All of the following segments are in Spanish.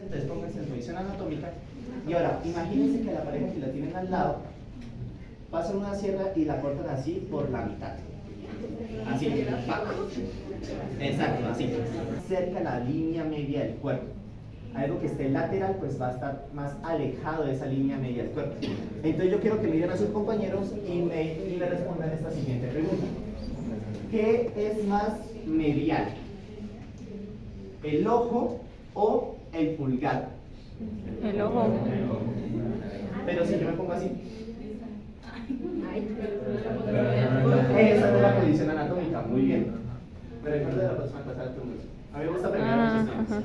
Entonces pónganse en posición anatómica y ahora imagínense que la pareja que la tienen al lado pasan una sierra y la cortan así por la mitad. Así, ¡pac! Exacto, así. Cerca de la línea media del cuerpo. Algo que esté lateral pues va a estar más alejado de esa línea media del cuerpo. Entonces yo quiero que miren a sus compañeros y me respondan esta siguiente pregunta. ¿Qué es más medial? ¿El ojo o el pulgar? El ojo. Pero si yo me pongo así. Esa es la posición anatómica, muy bien. Me recuerdo de la próxima clase de turnos. A mí me gusta aprender muchos temas.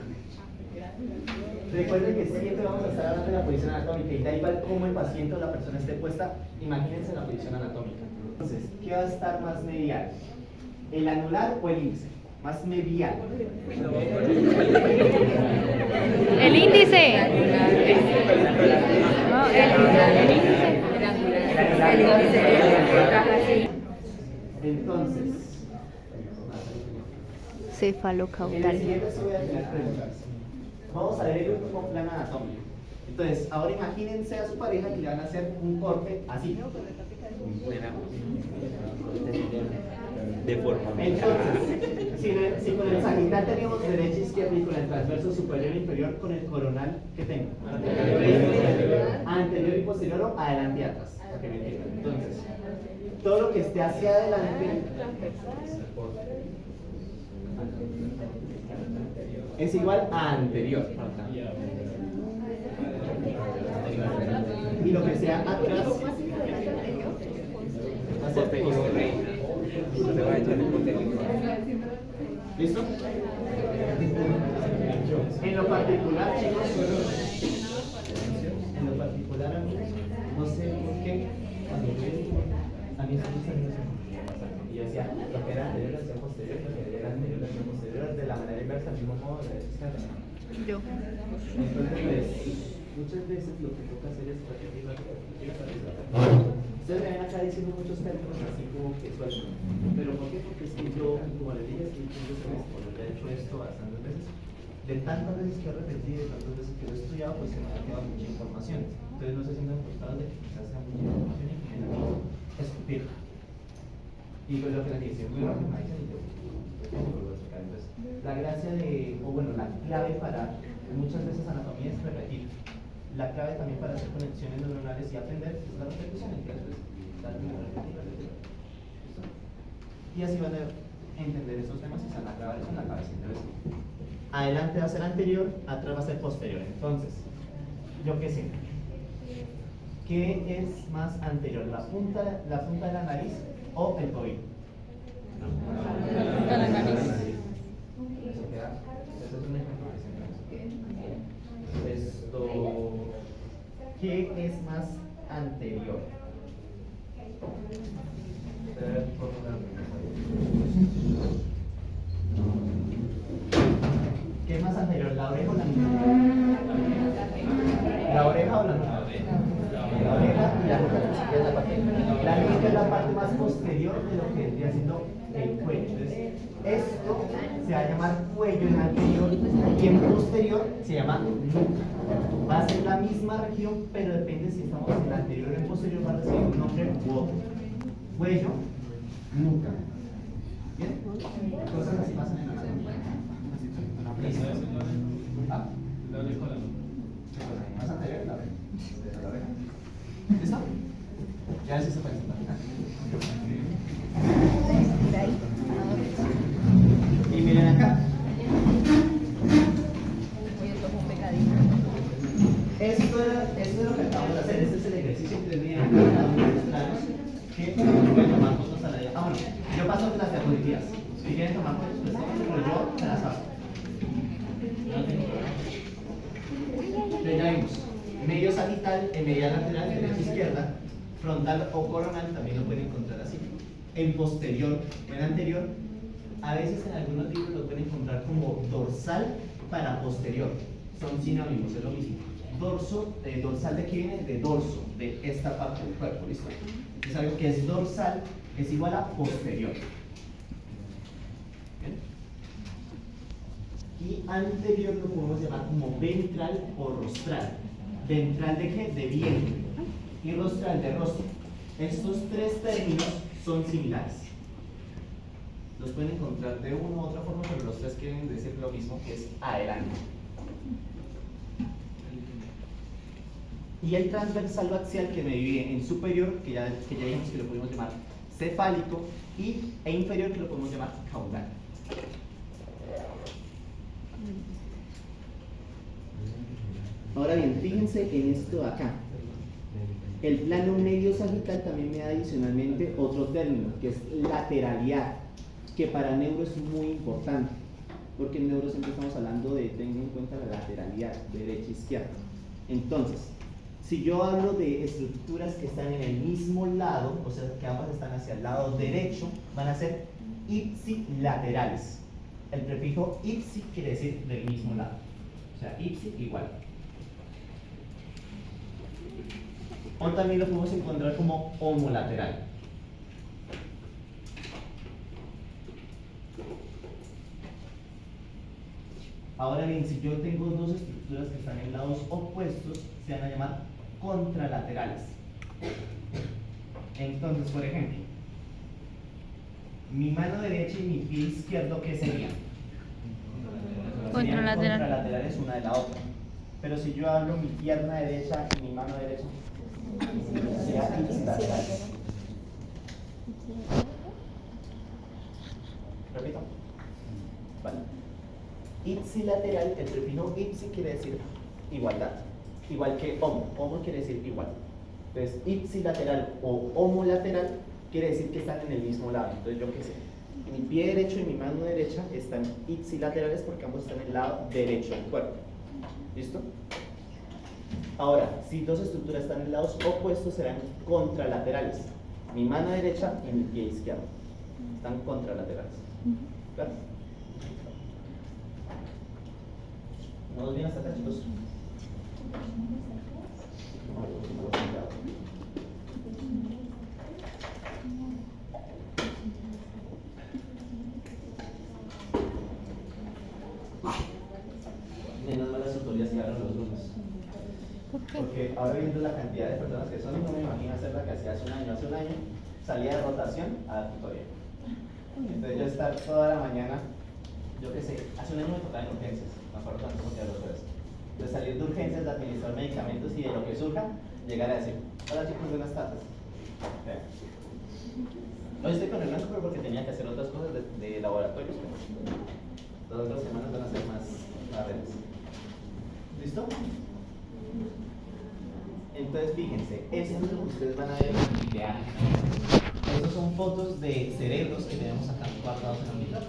Recuerden que siempre vamos a estar hablando de la posición anatómica y da igual cómo el paciente o la persona esté puesta, imagínense la posición anatómica. Entonces, ¿qué va a estar más medial? ¿El anular o el índice? Más medial. El índice. No, el índice. El índice. Entonces, en Cefalocaudal. el siguiente sí voy a tener preguntas. Vamos a ver el último plano anatómico. Entonces, ahora imagínense a su pareja que le van a hacer un corte así. Entonces, si con el sagital tenemos derecha, izquierda y con el transverso superior e inferior, con el coronal, ¿qué tengo? Anterior y posterior o adelante y atrás. Para que me entiendan. Entonces, todo lo que esté hacia adelante es igual a anterior. Y lo que sea atrás va a ser posterior. ¿Listo? En lo particular, chicos, en lo particular, no sé por qué, cuando yo a mí se me gusta y yo decía, lo que era anterior lo hacía posterior, lo que era anterior lo hacía posterior, de la manera inversa, al mismo modo de izquierda. Yo. Entonces, pues, muchas veces lo que toca hacer es repetir. Ustedes me ven acá diciendo muchos términos así como que suelto. ¿Pero por qué? Porque es que yo, como les dije, estoy semestre, he hecho esto bastantes veces. De tantas veces que he repetido, de tantas veces que lo he estudiado, pues se me ha quedado mucha información. Entonces no se sientan frustrados de que quizás sea mucha información y que me la escupirla. Y pues lo que les dije, muy rápido me dicen y yo vuelvo a explicar. Entonces, la gracia de, o bueno, la clave para muchas veces anatomía es repetir. La clave también para hacer conexiones neuronales y aprender es la repetición. Entonces, repetir. ¿Listo? Y así van a entender estos temas y se van a grabar eso en la cabeza. Entonces, adelante va a ser anterior, atrás va a ser posterior. Entonces, yo qué sé. ¿Qué es más anterior? ¿La punta de la nariz o el tobillo? De la nariz. Eso es un ejemplo que siempre esto, ¿qué es más anterior? ¿Qué es más anterior? ¿La oreja o la nuca? ¿La oreja o la nuca? La oreja y la nuca es la parte. La nuca es la parte más posterior de lo que vendría siendo el cuello. Entonces, esto se va a llamar cuello en anterior y en posterior se llama nuca. Va a ser la misma región, pero depende si estamos en la anterior o en posterior, va a recibir un nombre u otro. Cuello, nuca. ¿Bien? Cosas así pasan en la anatomía. Listo. Ah. Más anterior la oreja. ¿Listo? Ya se puede sentar. Y miren acá. Esto es lo que acabamos de hacer. Este es el ejercicio que les di en planos que pueden tomar fotos a la diapositiva. Ah, bueno, yo paso de las diapositivas. Si quieren tomar fotos, pues pero yo se las paso. No tengo problema. Entonces ya vimos. Medio sagital, en media lateral, derecha izquierda, frontal o coronal, también lo pueden encontrar así. En posterior o en anterior, a veces en algunos libros lo pueden encontrar como dorsal para posterior. Son sinónimos, es lo mismo. Dorsal de qué viene? De dorso, de esta parte del cuerpo, ¿listo? Es algo que es dorsal, es igual a posterior. ¿Bien? y anterior lo podemos llamar como ventral o rostral. ¿Ventral de qué? De vientre. Y rostral de rostro. Estos tres términos son similares. Los pueden encontrar de una u otra forma, pero los tres quieren decir lo mismo, que es adelante. Y el transversal o axial que me divide en superior, que ya dijimos que lo podemos llamar cefálico, e inferior, que lo podemos llamar caudal. Ahora bien, fíjense en esto de acá. El plano medio sagital también me da adicionalmente otro término, que es lateralidad, que para neuro es muy importante, porque en neuro siempre estamos hablando de tener en cuenta la lateralidad, derecha e izquierda. Entonces, si yo hablo de estructuras que están en el mismo lado, o sea, que ambas están hacia el lado derecho, van a ser ipsilaterales. El prefijo ipsi quiere decir del mismo lado. O sea, ipsi igual. O también lo podemos encontrar como homolateral. Ahora bien, si yo tengo dos estructuras que están en lados opuestos, se van a llamar contralaterales. Entonces, por ejemplo, mi mano derecha y mi pie izquierdo, ¿qué serían? Serían contralaterales una de la otra. Pero si yo hablo mi pierna derecha y mi mano derecha, sería ipsilaterales. Repito. Vale. Ipsilateral, el prefijo ipsi quiere decir igualdad, igual que homo. Homo quiere decir igual. Entonces, ipsilateral o homolateral quiere decir que están en el mismo lado. Entonces, yo qué sé, mi pie derecho y mi mano derecha están ipsilaterales porque ambos están en el lado derecho del cuerpo. ¿Listo? Ahora, si dos estructuras están en lados opuestos, serán contralaterales. Mi mano derecha y mi pie izquierdo están contralaterales. ¿Claro? ¿Vamos bien hasta acá, chicos? Menos mal las tutorías que hagan los lunes. Porque ahora viendo la cantidad de personas que son, no me imagino hacer la que hacía hace un año. Hace un año salía de rotación a la tutoría. Entonces yo estar toda la mañana, yo qué sé, hace un año me tocaba en urgencias, me acuerdo cuando hacía los jueves. De salir de urgencias, de administrar medicamentos y de lo que surja, llegar a decir, hola chicos, buenas tardes. Hoy estoy con el blanco, pero porque tenía que hacer otras cosas de laboratorios. Todas las semanas van a ser más redes. ¿Listo? Entonces fíjense, esto es lo que ustedes van a ver en ideal. Estos son fotos de cerebros que tenemos acá guardados en la mitad.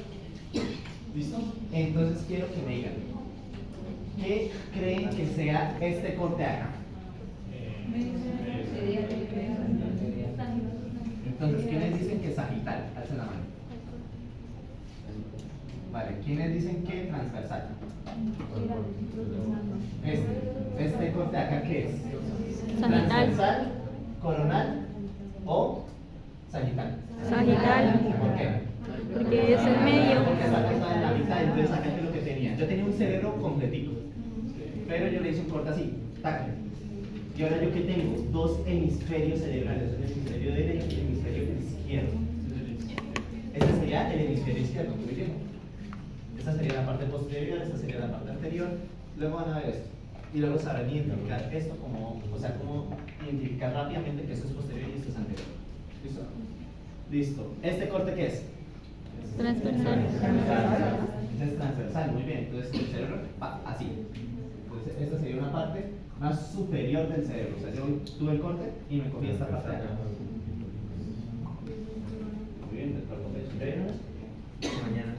¿Listo? Entonces quiero que me digan, ¿qué creen que sea este corte acá? Entonces, ¿quiénes dicen que sagital? Alcen la mano. Vale, ¿quiénes dicen que transversal? Este corte acá, ¿qué es? Sagital. ¿Transversal, coronal o sagital? Sagital. ¿Por qué? Porque es el medio. Porque acá está en la mitad, entonces acá es lo que tenía. Yo tenía un cerebro completito, pero yo le hice un corte así, tac. Y ahora yo que tengo dos hemisferios cerebrales, el hemisferio derecho y el hemisferio izquierdo. Este sería el hemisferio izquierdo, muy bien. Esta sería la parte posterior, esta sería la parte anterior. Luego van a ver esto. Y luego sabrán identificar esto como, o sea, como identificar rápidamente que esto es posterior y esto es anterior. ¿Listo? Listo. ¿Este corte qué es? Transversal. Es transversal, muy bien. Entonces el cerebro va así. Entonces esta sería una parte más superior del cerebro. O sea, yo tuve el corte y me cogí esta parte de acá. Muy bien, el cuerpo superior. Mañana.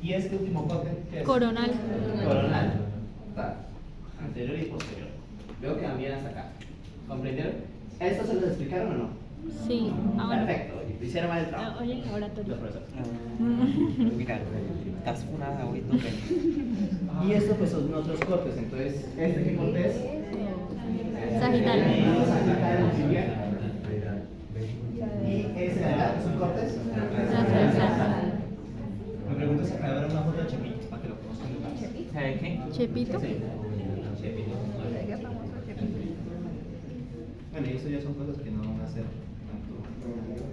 Y este último corte, ¿qué es? Coronal. Coronal. Está. Anterior y posterior. Veo que van bien hasta acá. ¿Comprendieron? ¿Esto se los explicaron o no? Sí, ahora. Perfecto. Hicieron mal el trabajo. Oye, ahora tú. Los profesores. Mira, estás una ahorita. Y esto pues son otros cortes. Entonces, ¿este qué corte es? Sagital. Sagital, muy bien. Y ese de acá, ¿son cortes? Transversal. ¿Sabe qué? Chepito. Sí. Qué famoso Chepito. Bueno, y eso ya son cosas que no van a ser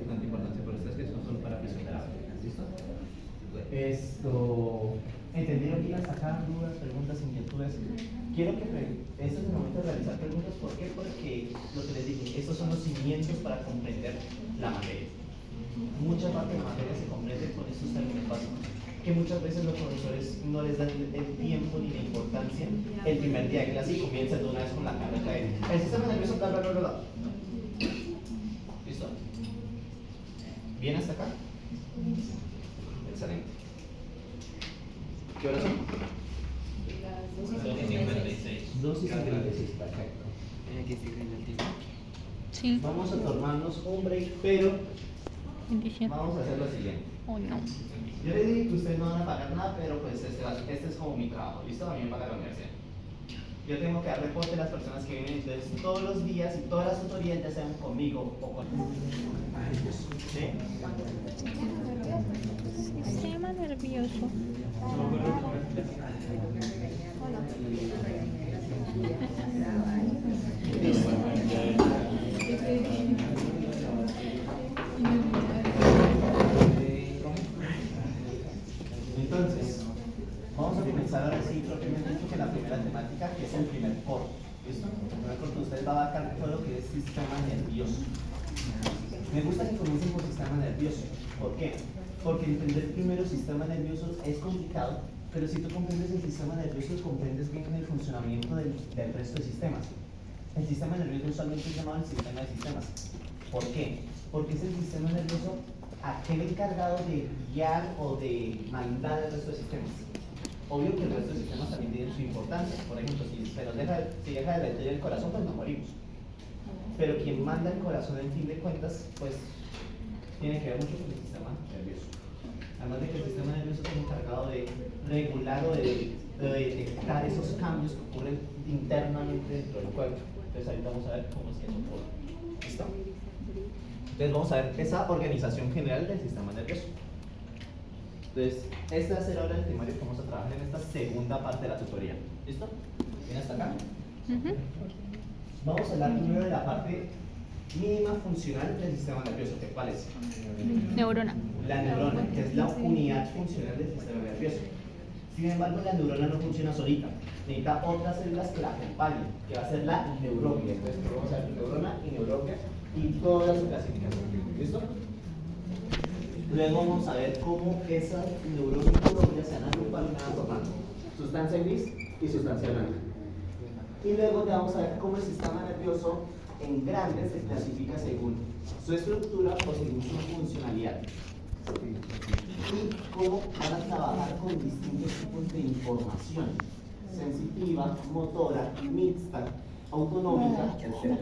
tanta importancia por ustedes, que son solo para presentar. ¿Listo? Esto. ¿Entendieron que iban a sacar dudas, preguntas, inquietudes? Quiero que este es el momento de realizar preguntas. ¿Por qué? Porque lo que les dije, estos son los cimientos para comprender la materia. Mucha parte de la materia se comprende con estos términos básicos, que muchas veces los profesores no les dan el tiempo ni la importancia el primer día de clase y comienzan de una vez con la carga de el sistema nervioso, bla, bla, bla, bla. ¿Listo? ¿Bien hasta acá? Excelente. ¿Qué horas son? 2:56, perfecto. Tiene que seguir el tiempo. Sí. Vamos a tomarnos un break, pero 27. vamos a hacer lo siguiente. Oh, no. Yo les dije que ustedes no van a pagar nada, pero pues este es como mi trabajo, ¿listo? A mí me paga la universidad. Yo tengo que dar reporte a las personas que vienen, entonces todos los días y todas las tutorías ya sean conmigo o con... ¿Sí? Sistema nervioso. Entonces, vamos a comenzar ahora sí propiamente dicho que la primera temática, que es el primer corto. ¿Listo? El primer corto usted va a abarcar todo lo que es sistema nervioso. Me gusta que comiencen por sistema nervioso. ¿Por qué? Porque entender primero sistema nervioso es complicado, pero si tú comprendes el sistema nervioso, comprendes bien el funcionamiento del resto de sistemas. El sistema nervioso usualmente es llamado el sistema de sistemas. ¿Por qué? Porque es el sistema nervioso aquel encargado de guiar o de mandar el resto de sistemas. Obvio que el resto de sistemas también tienen su importancia. Por ejemplo, si deja de latir el corazón, pues nos morimos. Pero quien manda el corazón en fin de cuentas, pues tiene que ver mucho con el sistema nervioso. Además de que el sistema nervioso es encargado de regular o de detectar esos cambios que ocurren internamente dentro del cuerpo. Entonces ahorita vamos a ver cómo es que eso ocurre. ¿Listo? Entonces vamos a ver esa organización general del sistema nervioso. Entonces, este va a ser ahora el temario que vamos a trabajar en esta segunda parte de la tutoría. ¿Listo? ¿Bien hasta acá? Vamos a hablar primero de la parte mínima funcional del sistema nervioso, que ¿cuál es? Neurona. La neurona, que es la unidad funcional del sistema nervioso. Sin embargo, la neurona no funciona solita. Necesita otras células que la acompañen, que va a ser la neuroglia. Entonces, vamos a ver neurona y neuroglia y toda su clasificación. ¿Listo? Luego vamos a ver cómo esas neuronas y neuroglia se van a agrupar y van a formar sustancia gris y sustancia blanca. Y luego ya vamos a ver cómo el sistema nervioso en grandes se clasifica según su estructura o según su funcionalidad. Y cómo van a trabajar con distintos tipos de información: sensitiva, motora, mixta, autonómica, etc.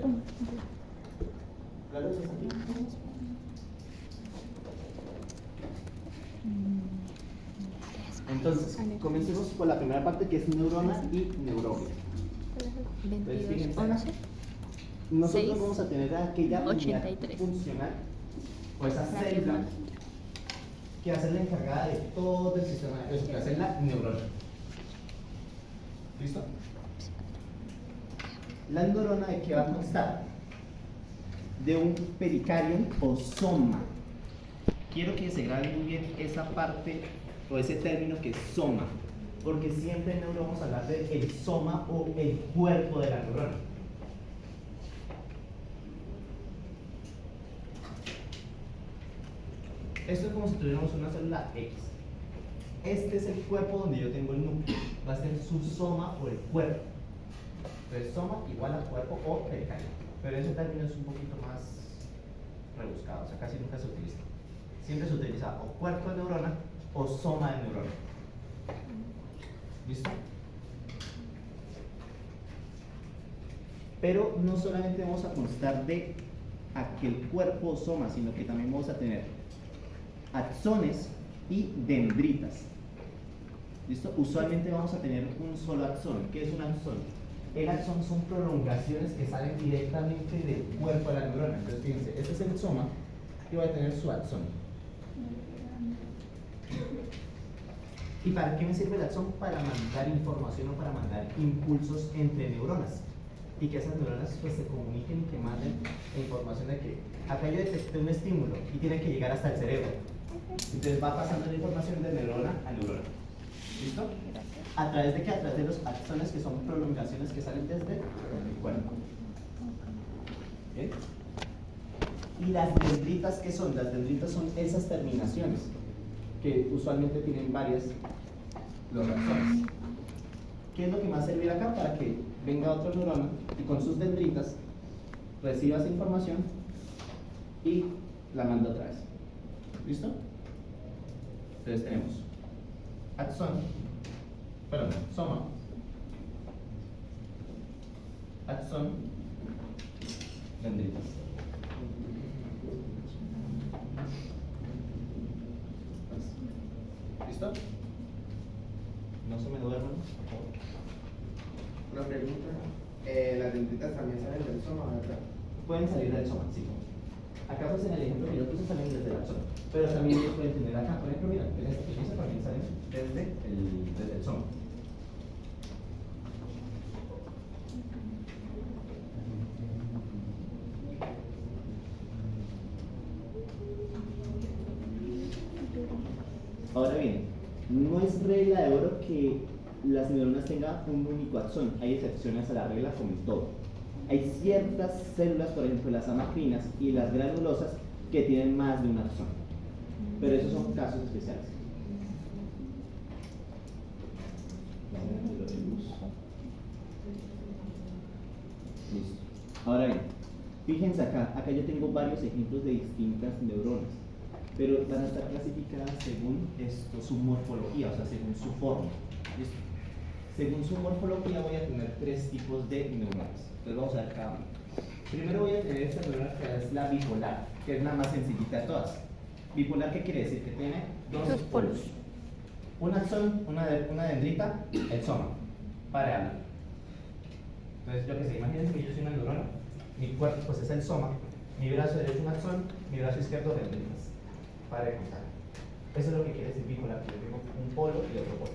¿Claro eso es aquí? Entonces, comencemos por la primera parte, que es neurona y neuroglia. Entonces, 22, fíjense, 11. nosotros 6, vamos a tener aquella unidad 83. funcional o esa célula que va a ser la encargada de todo el sistema nervioso, que va a ser la neurona. ¿Listo? La neurona, ¿de qué va a constar? De un pericarium o soma. Quiero que se grabe muy bien esa parte o ese término que es soma, porque siempre en neuro vamos a hablar del soma o el cuerpo de la neurona. Esto es como si tuviéramos una célula X. Este es el cuerpo donde yo tengo el núcleo. Va a ser su soma o el cuerpo. Entonces, soma igual a cuerpo o pericardio. Pero ese término es un poquito más rebuscado, o sea, casi nunca se utiliza. Siempre se utiliza o cuerpo de neurona o soma de neurona. ¿Listo? Pero no solamente vamos a constar de aquel cuerpo o soma, sino que también vamos a tener axones y dendritas. ¿Listo? Usualmente vamos a tener un solo axón. ¿Qué es un axón? El axón son prolongaciones que salen directamente del cuerpo de la neurona. Entonces, fíjense, este es el soma que va a tener su axón. ¿Y para qué me sirve el axón? Para mandar información o para mandar impulsos entre neuronas. Y que esas neuronas pues se comuniquen y que manden la información de que acá yo detecté un estímulo y tiene que llegar hasta el cerebro. Entonces va pasando la información de neurona a neurona. ¿Listo? ¿A través de qué? A través de los axones, que son prolongaciones que salen desde el cuerpo. ¿Bien? ¿Y las dendritas qué son? Las dendritas son esas terminaciones que usualmente tienen varias los axones. ¿Qué es lo que me va a servir acá? Para que venga otro neurona y con sus dendritas reciba esa información y la manda otra vez. ¿Listo? Entonces tenemos soma, axón, dendritas. ¿Listo? No se me duerman, por favor. Una pregunta. Las dendritas también salen del soma, ¿verdad? Pueden salir del soma, sí. Acá pues en el ejemplo que yo puse salen desde el axón, pero también ellos pueden tener acá, por ejemplo, mira, en este que puse también salen desde el soma. Ahora bien, no es regla de oro que las neuronas tengan un único axón. Hay excepciones a la regla, como en todo. Hay ciertas células, por ejemplo las amacrinas y las granulosas, que tienen más de un axón. Pero esos son casos especiales. Listo. Ahora bien, fíjense acá yo tengo varios ejemplos de distintas neuronas, pero van a estar clasificadas según su morfología, o sea, según su forma. ¿Listo? Según su morfología voy a tener tres tipos de neuronas. Entonces vamos a ver cada uno. Primero voy a tener esta neurona que es la bipolar, que es la más sencillita de todas. Bipolar, ¿qué quiere decir? Que tiene dos polos. Un axón, una dendrita, el soma. Para hablar. Entonces, yo que sé, imagínense que yo soy una neurona, mi cuerpo pues es el soma, mi brazo derecho es un axón, mi brazo izquierdo dendritas. Para de contar. Eso es lo que quiere decir bipolar, que yo tengo un polo y otro polo.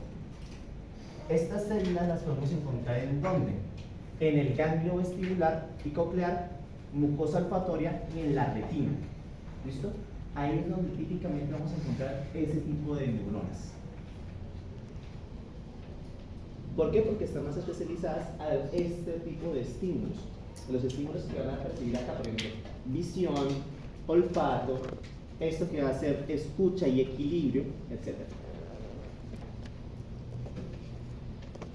Estas células las podemos encontrar ¿en dónde? En el ganglio vestibular y coclear, mucosa olfatoria y en la retina. ¿Listo? Ahí es donde típicamente vamos a encontrar ese tipo de neuronas. ¿Por qué? Porque están más especializadas a este tipo de estímulos. Los estímulos que van a percibir acá, por ejemplo, visión, olfato, esto que va a ser escucha y equilibrio, etc.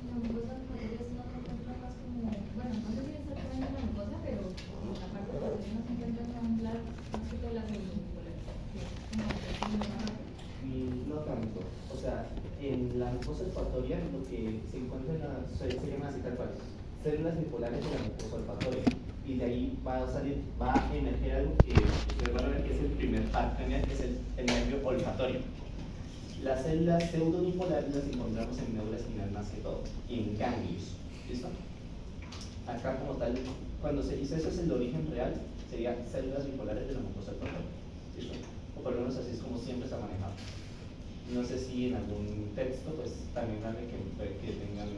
La mucosa olfatoria es una encuentra más como, bueno, no sé si exactamente la mucosa, pero la parte de la no se encuentra con más que todas las Y no tanto, o sea, en la mucosa olfatoria lo que se encuentra se llama así tal cual, células bipolares de la mucosa olfatoria, y de ahí va a emerger algo que ustedes van a ver que es el primer par, que es el nervio olfatorio. Las células pseudobipolares las encontramos en médula espinal más que todo, y en ganglios. ¿Listo? Acá como tal, cuando se dice eso es el origen real, serían células bipolares de la mucosa olfatoria. ¿Listo? O por lo menos así es como siempre se ha manejado. No sé si en algún texto pues también hable que tengan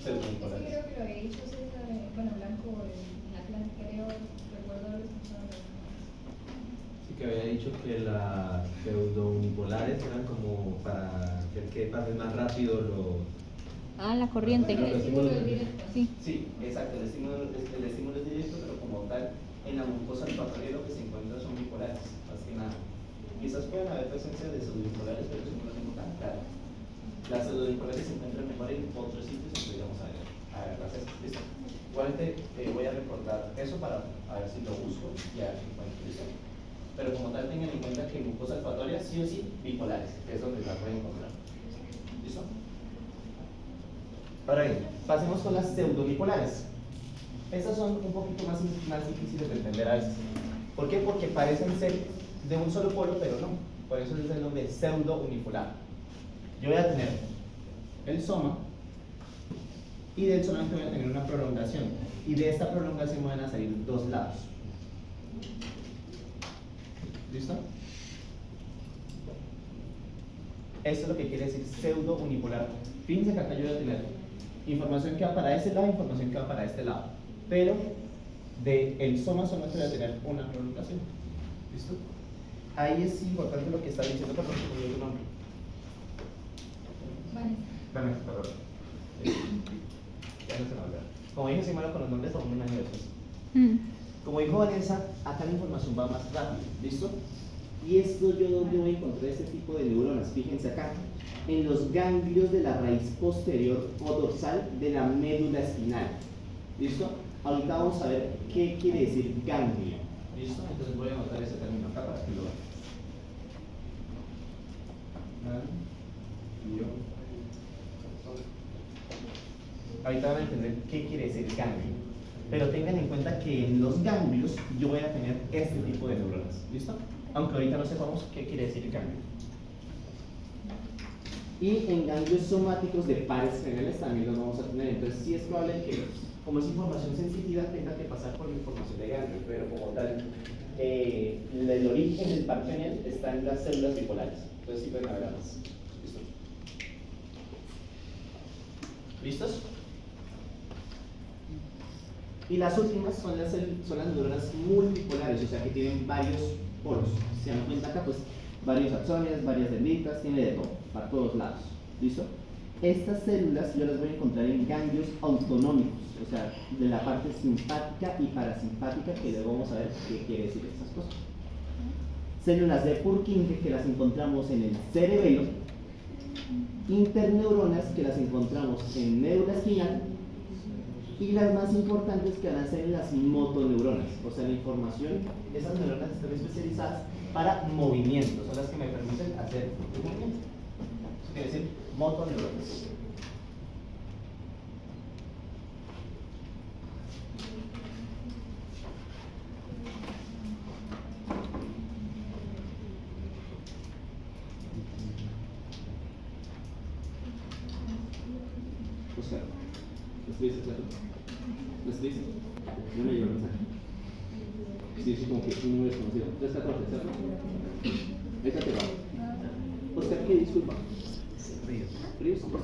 pseudobipolares. Sí, creo que lo he dicho César, bueno, Blanco, en la clase creo, recuerdo haber escuchado. Sí, que había dicho que las pseudobipolares eran como para ver que pase más rápido lo... Ah, la corriente. Los estímulos. Sí. Sí, exacto, el estímulo es directo, pero como tal, en la mucosa olfatoria lo que se encuentra son bipolares, más que nada. Quizás pueden haber presencia de pseudobipolares, pero eso no lo tengo tan claro. Las pseudobipolares se encuentran mejor en otros sitios, entonces vamos a ver las esas. ¿Listo? Igualmente voy a recortar eso para ver si lo busco y a ver si encuentro. ¿Listo? Pero como tal tengan en cuenta que mucosa olfatoria sí o sí bipolares, que es donde la pueden encontrar. ¿Listo? Ahora bien, pasemos con las pseudobipolares. Estas son un poquito más difíciles de entender a veces. ¿Por qué? Porque parecen ser de un solo polo, pero no. Por eso es el nombre pseudo-unipolar. Yo voy a tener el soma y del solamente voy a tener una prolongación. Y de esta prolongación van a salir dos lados. ¿Listo? Eso es lo que quiere decir pseudo unipolar. Fíjense que acá yo voy a tener información que va para ese lado, información que va para este lado. Pero de el soma te voy a tener una reagrupación. ¿Listo? Ahí es importante lo que está diciendo, perdón, que me dio tu nombre. Vanessa, perdón. Ya no se me olvidó. Como dije, soy malo con los nombres, aún un año después. Como dijo Vanessa, acá la información va más rápido, ¿listo? Y esto yo donde voy a encontrar ese tipo de neuronas, fíjense acá, en los ganglios de la raíz posterior o dorsal de la médula espinal, ¿listo? Ahorita vamos a ver qué quiere decir ganglio, ¿listo? Entonces voy a anotar ese término acá para que lo vean. Ganglio. Ahorita van a entender qué quiere decir ganglio. Pero tengan en cuenta que en los ganglios yo voy a tener este tipo de neuronas, ¿listo? Aunque ahorita no sepamos qué quiere decir el ganglio. Y en ganglios somáticos de pares generales también los vamos a tener. Entonces sí es probable que, como es información sensitiva, tenga que pasar por la información de ganglio, pero como tal, el origen del par genial está en las células bipolares. Entonces sí pueden haber ambas. ¿Listo? ¿Listos? Y las últimas son las neuronas multipolares, o sea que tienen varios polos. Si se dan cuenta acá, pues varios axones, varias dendritas, tiene de todo, para todos lados. ¿Listo? Estas células yo las voy a encontrar en ganglios autonómicos, o sea, de la parte simpática y parasimpática, que luego vamos a ver qué quiere decir estas cosas. Células de Purkinje que las encontramos en el cerebelo, interneuronas que las encontramos en médula espinal, y las más importantes que van a ser las motoneuronas, o sea, la información, esas neuronas están especializadas para movimientos, son las que me permiten hacer un movimiento. Eso quiere decir motoneuronas. Oscar, ¿lo escribiste, claro? ¿Lo escribiste? Yo me llevo el mensaje. Sí, sí, como que es un número desconocido. 314, ¿cierto? Ahorita te va. Oscar, ¿qué? Disculpa. Ríos. ¿Ríos? Oscar.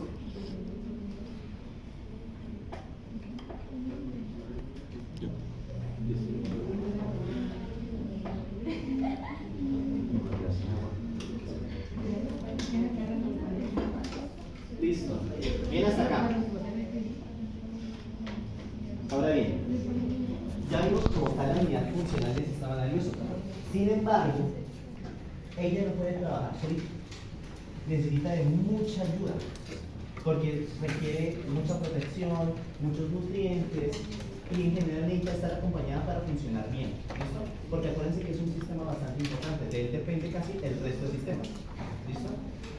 Listo. Bien hasta acá. Ahora bien, ya vimos cómo está la unidad funcional del sistema nervioso. Sin embargo, ella no puede trabajar solita. Necesita de mucha ayuda, porque requiere mucha protección, muchos nutrientes, y en general necesita estar acompañada para funcionar bien. ¿Listo? Porque acuérdense que es un sistema bastante importante, de él depende casi el resto del sistema. ¿Listo?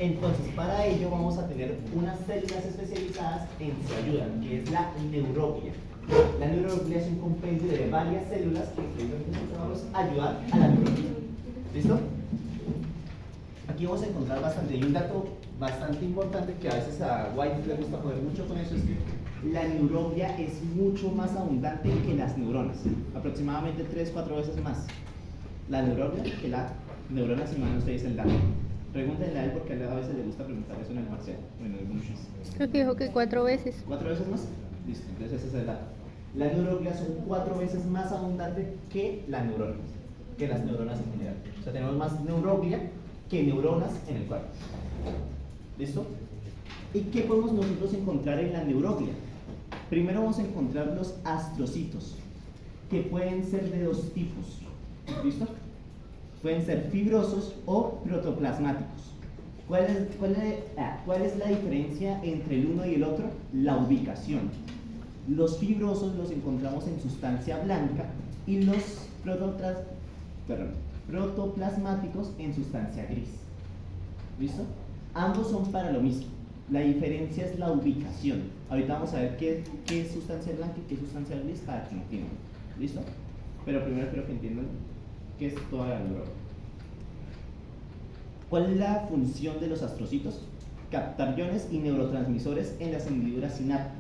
Entonces, para ello vamos a tener unas células especializadas en su ayuda, que es la neuroglia. La neuroglia es un compendio de varias células que vamos a ayudar a la neuroglia. ¿Listo? Aquí vamos a encontrar bastante, y un dato bastante importante que a veces a White le gusta joder mucho con eso, es que la neuroglia es mucho más abundante que las neuronas, aproximadamente 3-4 veces más la neuroglia que la neurona, si mal no ustedes el dato. Pregúntenle a él porque a veces le gusta preguntar eso en el parcial, o en algunos. Creo que dijo que 4 veces. ¿4 veces más? Listo, entonces ese es el dato. La neuroglia son 4 veces más abundante que las neuronas, que las neuronas en general. O sea, tenemos más neuroglia que neuronas en el cuerpo. ¿Listo? ¿Y qué podemos nosotros encontrar en la neuroglia? Primero vamos a encontrar los astrocitos, que pueden ser de 2 tipos. ¿Listo? Pueden ser fibrosos o protoplasmáticos. ¿Cuál es la diferencia entre el uno y el otro? La ubicación. Los fibrosos los encontramos en sustancia blanca y los protoplasmáticos en sustancia gris. ¿Listo? Ambos son para lo mismo. La diferencia es la ubicación. Ahorita vamos a ver qué es sustancia blanca y qué es sustancia gris para que lo entiendan. ¿Listo? Pero primero quiero que entiendan qué es toda la neurona. ¿Cuál es la función de los astrocitos? Captar iones y neurotransmisores en las hendiduras sinápticas.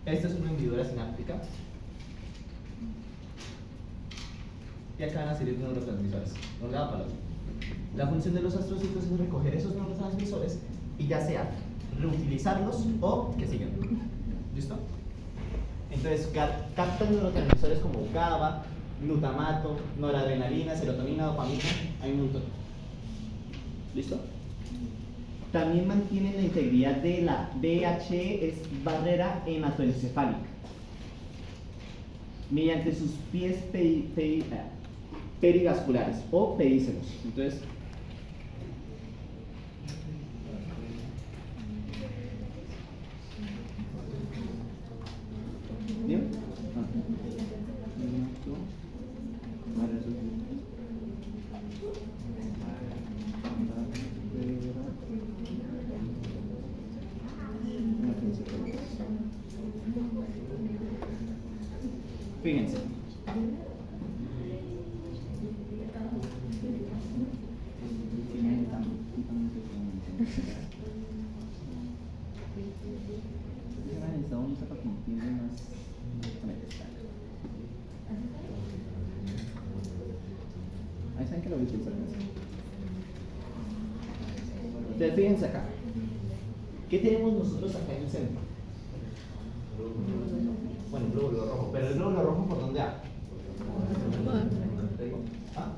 Esta es una hendidura sináptica y acá van a salir neurotransmisores. No le da para la función de los astrocitos es recoger esos neurotransmisores y ya sea reutilizarlos o que sigan. ¿Listo? Entonces captan neurotransmisores como GABA, glutamato, noradrenalina, serotonina, dopamina, hay un montón. ¿Listo? También mantienen la integridad de la BHE, es barrera hematoencefálica, mediante sus pies perivasculares o pedícelos. Entonces, ¿bien? Fíjense. Ahí saben que lo voy a utilizar. Entonces, fíjense acá. ¿Qué tenemos nosotros acá en el centro? Bueno, el glóbulo rojo. Pero el glóbulo rojo, ¿por dónde va? ¿Ah?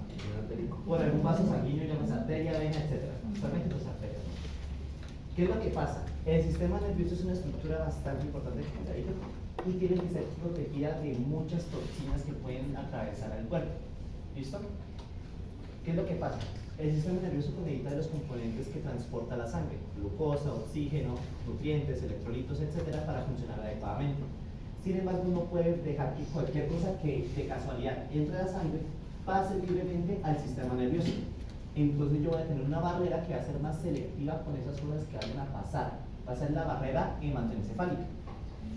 Por algún vaso sanguíneo, llamas arteria, vena, etc. Solamente los arterias. ¿Qué es lo que pasa? El sistema nervioso es una estructura bastante importante y tiene que ser protegida de muchas toxinas que pueden atravesar al cuerpo. ¿Listo? ¿Qué es lo que pasa? El sistema nervioso necesita de los componentes que transporta la sangre, glucosa, oxígeno, nutrientes, electrolitos, etcétera, para funcionar adecuadamente. Sin embargo, uno puede dejar que cualquier cosa que de casualidad entre a la sangre pase libremente al sistema nervioso. Entonces yo voy a tener una barrera que va a ser más selectiva con esas cosas que vayan a pasar. Va a ser la barrera hematoencefálica.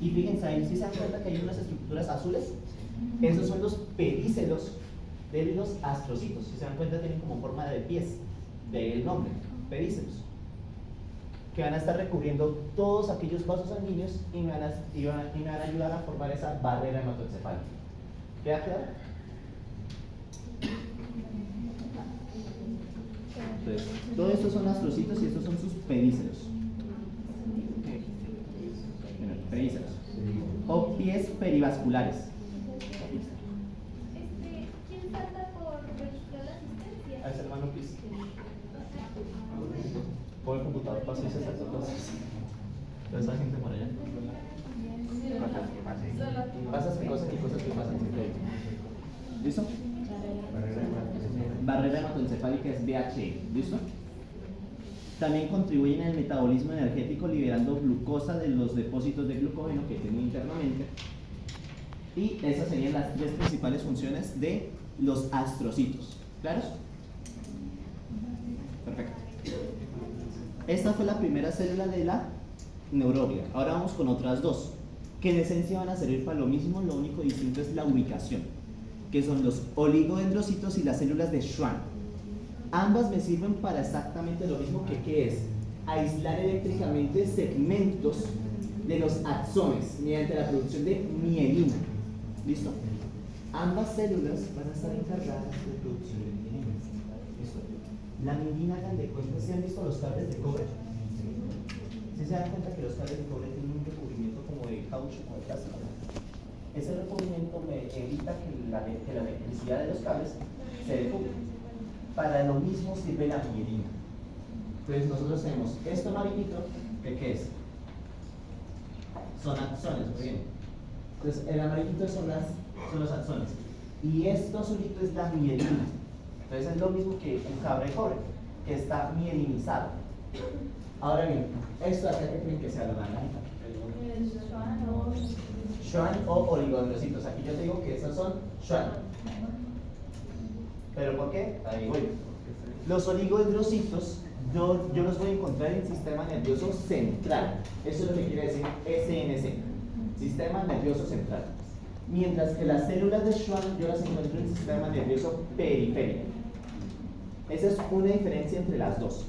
Y fíjense ahí, si se dan cuenta que hay unas estructuras azules, esos son los pedícelos de los astrocitos. Si se dan cuenta, tienen como forma de pies, del nombre, pedícelos, que van a estar recubriendo todos aquellos vasos sanguíneos y me van a ayudar a formar esa barrera hematoencefálica. ¿Queda claro? Entonces, todo esto son astrocitos y estos son sus pedícelos. Pedícelos. O pies perivasculares. ¿Quién falta por registrar la asistencia? A ese hermano Pis. Por el computador pasa y se saltó cosas. Toda esa gente por allá. Pasas cosas y cosas que pasan sin crédito. ¿Listo? Barrera hematoencefálica es BHE. ¿Listo? También contribuyen al metabolismo energético liberando glucosa de los depósitos de glucógeno que tienen internamente. Y esas serían las tres principales funciones de los astrocitos. ¿Claros? Perfecto. Esta fue la primera célula de la neuroglia. Ahora vamos con otras dos, que en esencia van a servir para lo mismo, lo único distinto es la ubicación, que son los oligodendrocitos y las células de Schwann. Ambas me sirven para exactamente lo mismo que ¿qué es? Aislar eléctricamente segmentos de los axones mediante la producción de mielina. ¿Listo? Ambas células van a estar encargadas de producción de mielina. ¿Listo? La mielina, hagan de cuenta, ¿se han visto los cables de cobre? ¿Sí se dan cuenta que los cables de cobre tienen un recubrimiento como de caucho, como de plástico? Ese recubrimiento me evita que la electricidad de los cables se defugue. Para lo mismo sirve la mielina. Entonces nosotros tenemos esto amarillito, que ¿qué es? Son axones, muy bien. Entonces el amarillito son los axones. Y esto azulito es la mielina. Entonces es lo mismo que un cable de cobre, que está mielinizado. Ahora bien, esto de acá, ¿qué creen que sea la naranjita? Schwann o oligodendrocitos. Aquí yo te digo que esos son Schwann. ¿Pero por qué? Ahí voy. Los oligodendrocitos yo los voy a encontrar en el sistema nervioso central. Eso es lo que quiere decir SNC, sistema nervioso central. Mientras que las células de Schwann yo las encuentro en el sistema nervioso periférico. Esa es una diferencia entre las dos.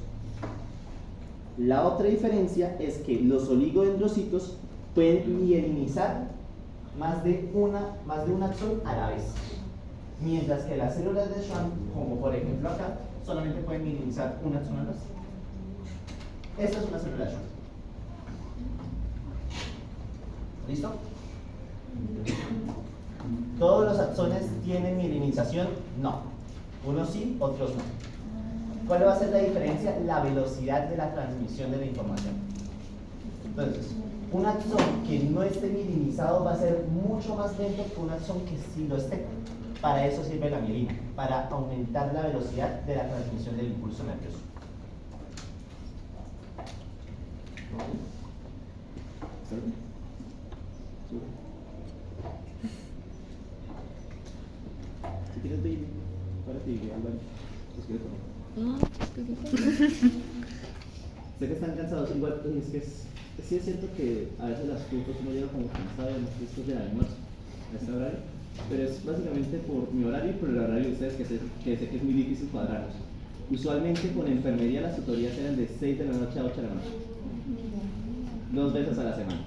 La otra diferencia es que los oligodendrocitos pueden mielinizar más de un axón a la vez. Mientras que las células de Schwann, como por ejemplo acá, solamente pueden minimizar un axón al vez. Esta es una célula de Schwann. ¿Listo? ¿Todos los axones tienen minimización? No. Unos sí, otros no. ¿Cuál va a ser la diferencia? La velocidad de la transmisión de la información. Entonces, un axón que no esté minimizado va a ser mucho más lento que un axón que sí lo esté. Para eso sirve la mielina, para aumentar la velocidad de la transmisión del impulso nervioso. Si quieres ver, párate, Álvaro. Sé que están cansados, igual pues, es que sí es cierto que a veces las frutas uno llega como cansado en los listos del almuerzo a este horario, pero es básicamente por mi horario y por el horario de ustedes que sé que es muy difícil cuadrarlos. Usualmente con enfermería las tutorías eran de 6 de la noche a 8 de la noche, 2 veces a la semana.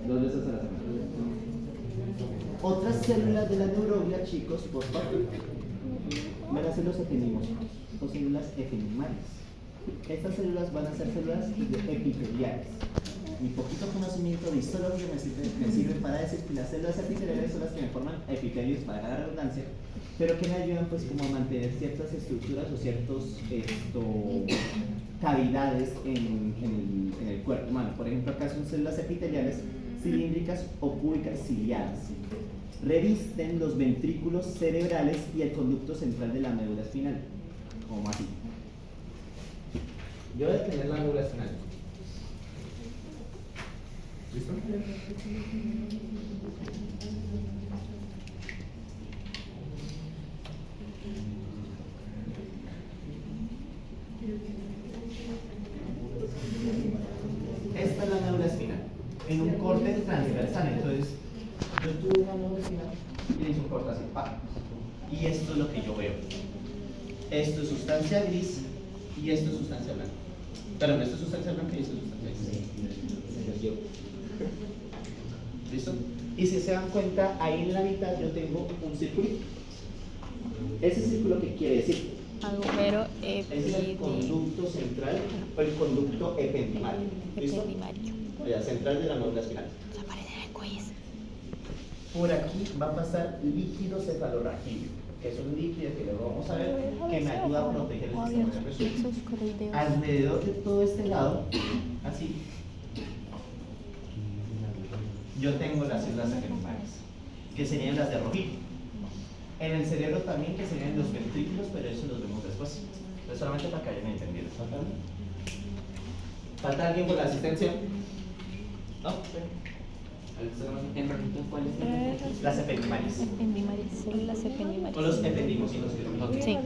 2 veces a la semana. Otras células de la neuroglia, chicos, por favor, van a ser los epidemológicos o células epidemales. Estas células van a ser células epiteliales. Mi poquito conocimiento de histología me sirve para decir que las células epiteliales son las que me forman epitelios, para la redundancia, pero que me ayudan pues como a mantener ciertas estructuras o ciertos cavidades en el cuerpo humano. Por ejemplo, acá son células epiteliales cilíndricas o cúbicas ciliadas. Revisten los ventrículos cerebrales y el conducto central de la médula espinal, como así. Yo voy a tener la médula espinal. ¿Listo? Esta es la médula espinal, en un corte transversal. Entonces, yo tuve una médula espinal y le hice un corte así, ¡pa! Y esto es lo que yo veo. Esto es sustancia gris y esto es sustancia blanca. Perdón, esto es sustancia blanca y esto es sustancia gris. ¿Listo? Y si se dan cuenta, ahí en la mitad yo tengo un circulito. ¿Ese círculo qué quiere decir? Agujero Ese es el conducto central o el conducto ependimario. ¿Listo? epidimario. La central de la médula espinal. Se aparece en el cuello. Por aquí va a pasar líquido cefalorraquídeo, que es un líquido que luego vamos a ver que me ayuda a proteger el sistema nervioso. Plexos coroideos. Alrededor de todo este lado, así, yo tengo las células ependimales, que serían las de rojillo. En el cerebro también, que serían los ventrículos, pero eso los vemos después. Entonces, solamente para que hayan entendido. ¿Falta alguien por la asistencia? ¿No? ¿Cuál es? Las ependimales. Ependimarias, células ependimarias. O los ependimocitos. Sí.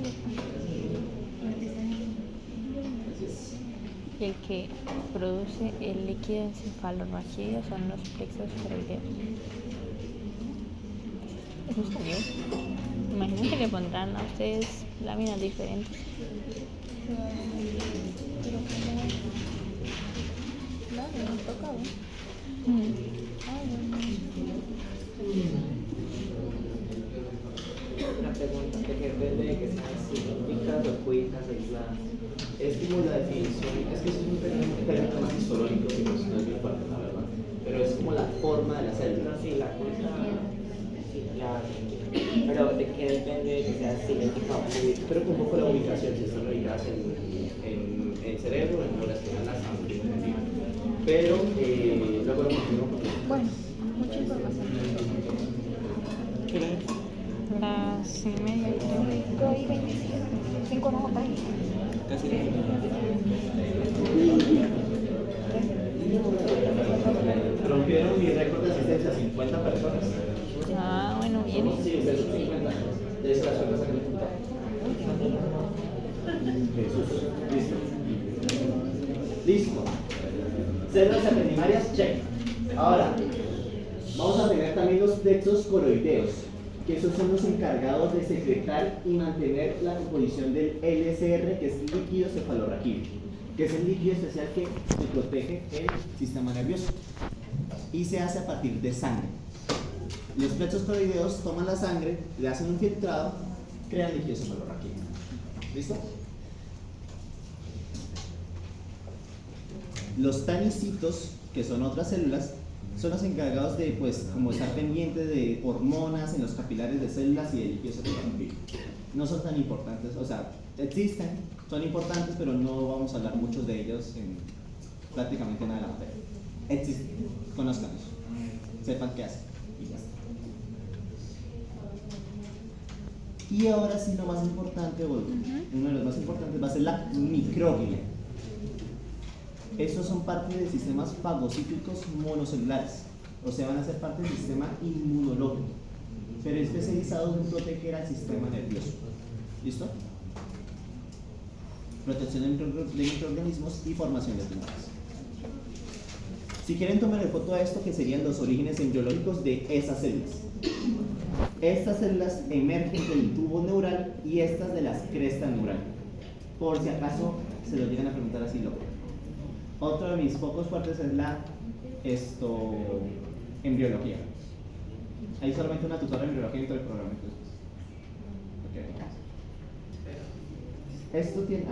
Y el que produce el líquido encefalorraquídeo son los plexos coroideos. Eso está bien. Imagino que le pondrán a ustedes láminas diferentes. Una pregunta, ¿de qué depende de que sean cilíndricas o cúbicas aisladas? Es como la definición, es que es un término más histológico, que no es bien fuerte, la verdad, pero es como la forma de la célula. Sí, la cúbica. Sí, claro. Pero ¿de qué depende de que sea cilíndrica o cúbica? Pero un poco la ubicación, si están ubicadas en el cerebro, en la espinal, la sangre, pero luego lo continúo. Bueno, mucha información. Las 6:30 y 5 no para Casi. Rompieron mi récord de asistencia, 50 personas. Ah, bueno, bien. Sí, ustedes son 50. De esas las personas que me juntaron. Jesús. Listo. Listo. Células ependimarias, check. Ahora, vamos a tener también los plexos coroideos, que esos son los encargados de secretar y mantener la composición del LSR, que es líquido cefalorraquídeo, que es el líquido especial que protege el sistema nervioso y se hace a partir de sangre. Los plexos coroideos toman la sangre, le hacen un filtrado, crean líquido cefalorraquídeo. ¿Listo? Los tanicitos, que son otras células, son los encargados de, pues, como estar pendientes de hormonas en los capilares de células y de líquido cefalorraquídeo. No son tan importantes, o sea, existen, son importantes, pero no vamos a hablar muchos de ellos en prácticamente nada de la materia. Existen, conózcanlos, sepan qué hacen y ya está. Y ahora sí lo más importante, o uno de los más importantes, va a ser la microglia. Estos son parte de sistemas fagocíclicos monocelulares, o sea, van a ser parte del sistema inmunológico, pero especializados en proteger al sistema nervioso. ¿Listo? Protección de microorganismos y formación de tumores. Si quieren tomar foto a esto, que serían los orígenes embriológicos de esas células. Estas células emergen del tubo neural y estas de las crestas neurales. Por si acaso se lo llegan a preguntar así, loco. Otro de mis focos fuertes es la embriología. Hay solamente una tutora de embriología en todo el programa. Entonces, okay. Esto tiene...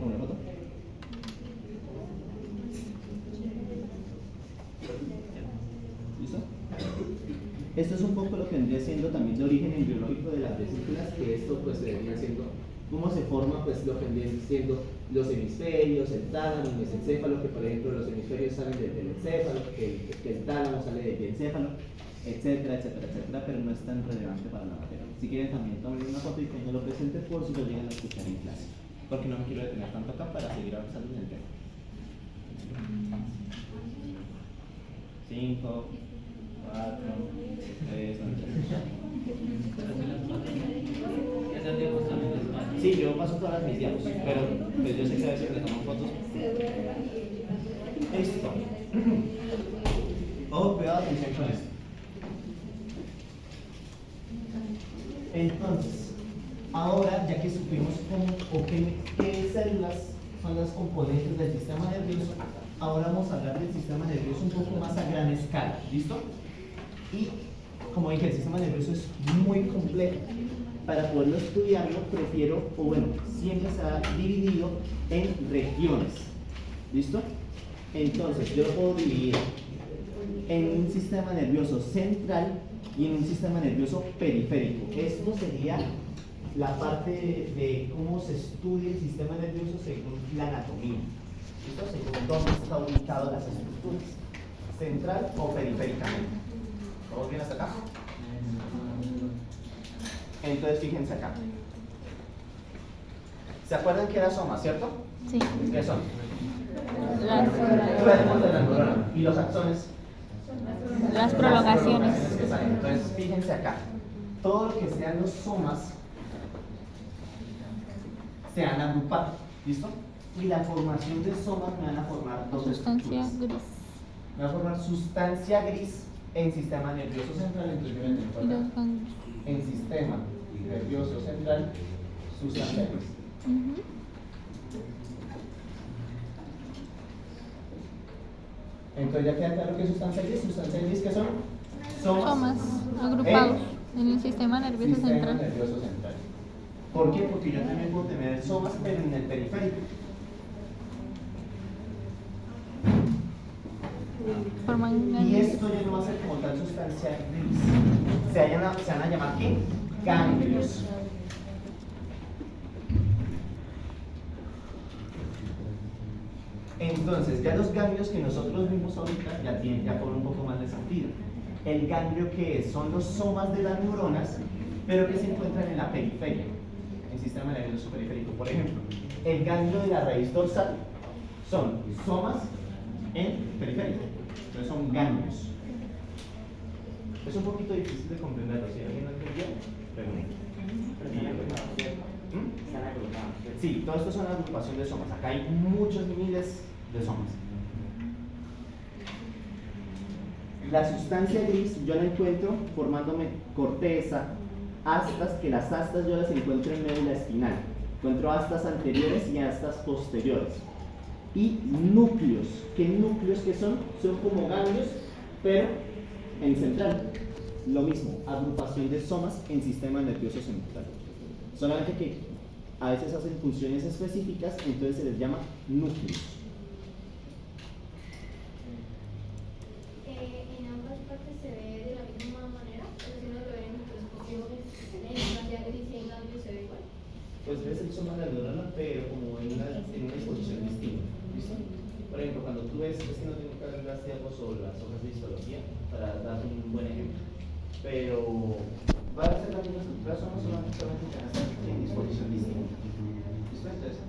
¿una foto? ¿Listo? Esto es un poco lo que vendría siendo también el origen embriológico de las vesículas, que esto pues vendría siendo cómo se forma pues lo que vendría siendo los hemisferios, el tálamo, el mesencéfalo, que por ejemplo los hemisferios salen del encéfalo, que el tálamo sale del encéfalo, etcétera, etcétera, etcétera, pero no es tan relevante para la materia. Si quieren también tomen una foto y cuando lo presente por si lo llegan a escuchar en clase, porque no me quiero detener tanto acá para seguir avanzando en el tema. 5, 4, 3, sí, yo paso todas mis diapos, pero pues yo sé que a veces le toman fotos. Esto. Ojo, cuidado, atención con esto. Entonces, ahora ya que supimos cómo o qué células son las componentes del sistema nervioso, ahora vamos a hablar del sistema nervioso un poco más a gran escala, ¿listo? Y como dije, el sistema nervioso es muy complejo. Para poderlo estudiarlo, prefiero, o bueno, siempre se ha dividido en regiones, ¿listo? Entonces, yo lo puedo dividir en un sistema nervioso central y en un sistema nervioso periférico. Esto sería la parte de cómo se estudia el sistema nervioso según la anatomía. ¿Listo? Según dónde están ubicadas las estructuras, central o periféricamente. ¿Todos bien hasta acá? Entonces fíjense acá. ¿Se acuerdan que era soma, cierto? Sí. ¿Qué son? Las Cuerpos de la neurona. ¿Y los axones? Las prolongaciones. Que salen. Entonces fíjense acá. Todo lo que sean los somas se han agrupado. ¿Listo? Y la formación de somas me van a formar dos Sustancia estructuras. gris. Me va a formar sustancia gris en sistema nervioso central. Entonces yo voy a tener por Y acá. los ganglios. En sistema nervioso central, sustancia gris. Ujú. Entonces ya queda claro que es sustancia gris. ¿Sustancia gris qué son? Somas agrupados en el sistema nervioso sistema central. nervioso central. ¿Por qué? Porque yo también puedo tener somas, pero en el periférico. Forman Y ganglios. esto ya no va a ser como tal sustancia gris. Se van a llamar ¿qué? Ganglios. Entonces, ya los ganglios que nosotros vimos ahorita ya cobran un poco más de sentido. El ganglio que es, son los somas de las neuronas, pero que se encuentran en la periferia, en el sistema nervioso periférico. Por ejemplo, el ganglio de la raíz dorsal son somas en periferia. Entonces son ganglios. Es un poquito difícil de comprenderlo. Si alguien no entendió, pregunta. Están agrupados. Sí, todo esto es una agrupación de somas. Acá hay muchos miles de somas. La sustancia gris yo la encuentro formándome corteza, astas, que las astas yo las encuentro en médula espinal. Encuentro astas anteriores y astas posteriores. Y núcleos. ¿Qué núcleos que son? Son como ganglios, pero en central. lo mismo, agrupación de somas en sistema nervioso central. Solamente que a veces hacen funciones específicas, entonces se les llama núcleos. En ambas partes se ve de la misma manera, pero si uno lo ve en microscopio, en cantidad de gris y en cambio se ve igual. Pues ves el soma de la neurona, pero como en una exposición distinta. ¿Listo? Por ejemplo, cuando tú ves, es que no tengo que hablar de algo sobre las hojas de histología, para dar un buen ejemplo. Pero va a ser la misma estructura, somos solamente que van a estar en disposición distinta. ¿Listo? Entonces,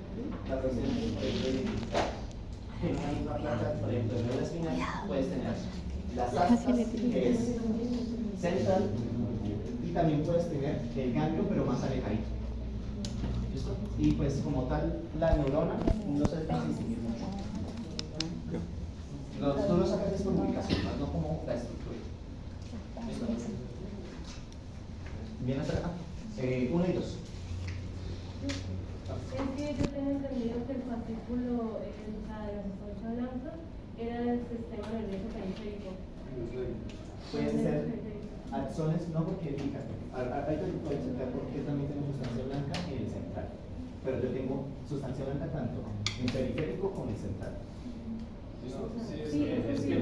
la cuestión es, por ejemplo, identificar. En una misma placa, por ejemplo, en la espinal, puedes tener las astas, que es central, y también puedes tener el ganglio, pero más alejadito. ¿Listo? Y pues como tal, la neurona no se deja distinguir mucho. Tú lo sacas por ubicación, no como la estructura. ¿Listo? Bien hasta acá. 1 y 2. Es que yo tengo entendido que el fascículo, la de la sustancia blanca, era el sistema nervioso periférico. Pueden ser axones, no porque, fíjate, hay que pueden entender por qué también tengo sustancia blanca en el central. Pero yo tengo sustancia blanca tanto en periférico como en central.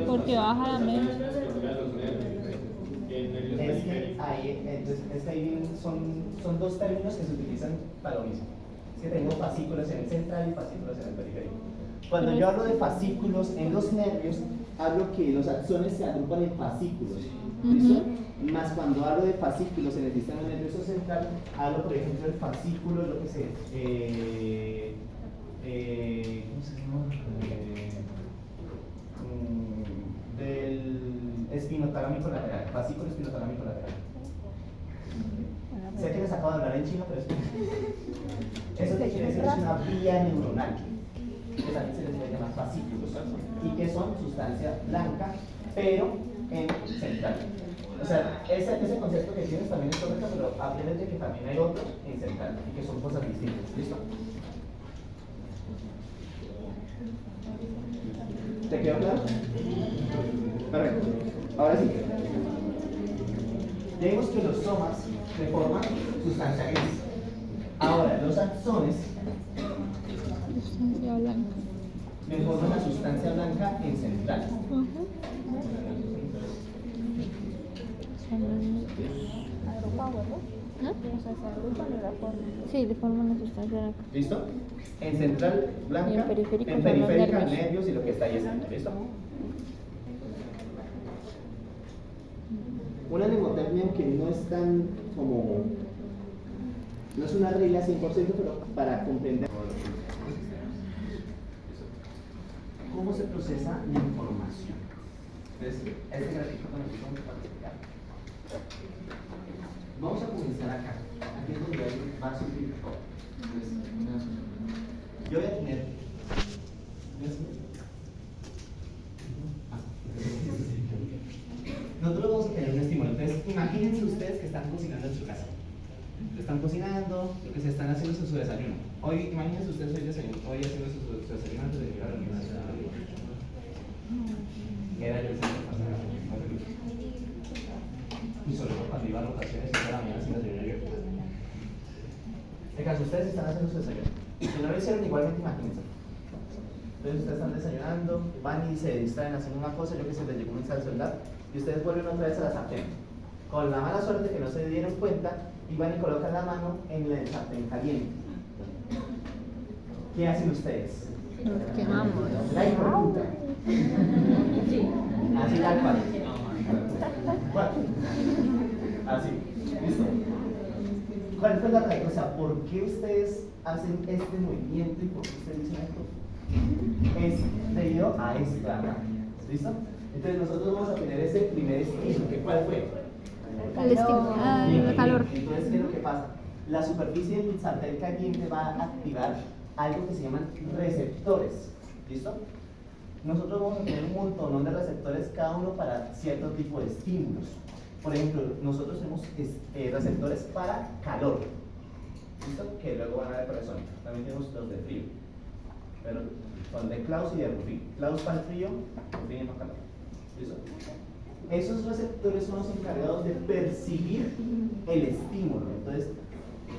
Porque baja la media. Es que ahí vienen, son dos términos que se utilizan para lo mismo. Es que tengo fascículos en el central y fascículos en el periférico. Cuando yo hablo de fascículos en los nervios, hablo que los axones se agrupan en fascículos. ¿Listo? Más cuando hablo de fascículos en el sistema nervioso central, hablo, por ejemplo, del fascículo, lo que sé, ¿cómo se llama? Del espinotalámico lateral, fascículo espinotalámico lateral. Sé que les acabo de hablar en chino, pero eso que quiere decir es una vía neuronal, que también se les puede llamar fascículos, y que son sustancia blanca, pero en central. O sea, ese concepto que tienes también es correcto, pero aprendes de que también hay otros en central, y que son cosas distintas. ¿Listo? ¿Te quedó claro? Perfecto. Ahora sí. Ya vimos que los somas se forman sustancia gris. Ahora, los axones Sustancia blanca. me forman la sustancia blanca en central. Sí, de forma una sustancia blanca. ¿Listo? En central blanca, Y en periférico en son los periférica nervios. nervios y lo que está ahí escrito. ¿Listo? Una mnemotecnia que no es tan como, no es una regla 100%, pero para comprender cómo se procesa la información. Entonces, este gráfico con el que vamos a participar. Vamos a comenzar acá. Aquí es donde va a surgir todo. Entonces, yo voy a tener. Nosotros vamos a tener un estímulo. Entonces, imagínense ustedes que están cocinando en su casa. Están cocinando, lo que se están haciendo es su desayuno. Hoy, imagínense ustedes hoy haciendo su desayuno antes de llegar a la universidad. Era yo el centro pasado. Y sobre todo cuando iba a rotaciones y cada mañana sin desayuno yo. En caso, ustedes están haciendo su desayuno. Si no lo hicieron, igualmente imagínense. Entonces ustedes están desayunando, van y se distraen haciendo una cosa, yo que sé, les llegó un mensaje al celular, y ustedes vuelven otra vez a la sartén. Con la mala suerte que no se dieron cuenta, y van y colocan la mano en el sartén caliente. ¿Qué hacen ustedes? Nos quemamos. La hijueputa. Así tal cual. ¿Cuál? Así. ¿Listo? ¿Cuál fue la razón? O sea, ¿por qué ustedes hacen este movimiento y por qué ustedes dicen esto? Es debido a esta rama. ¿Listo? Entonces nosotros vamos a tener ese primer estímulo. ¿Cuál fue? El estímulo. El calor. Entonces, ¿qué es lo que pasa? La superficie del sartén caliente va a activar algo que se llaman receptores. ¿Listo? Nosotros vamos a tener un montón de receptores, cada uno para cierto tipo de estímulos. Por ejemplo, nosotros tenemos receptores para calor. ¿Listo? Que luego van a ver para sónica. También tenemos los de frío. Pero son de Klaus y de Ruffin. Klaus para el frío, Ruffin para el calor. ¿Listo? Esos receptores son los encargados de percibir el estímulo. Entonces,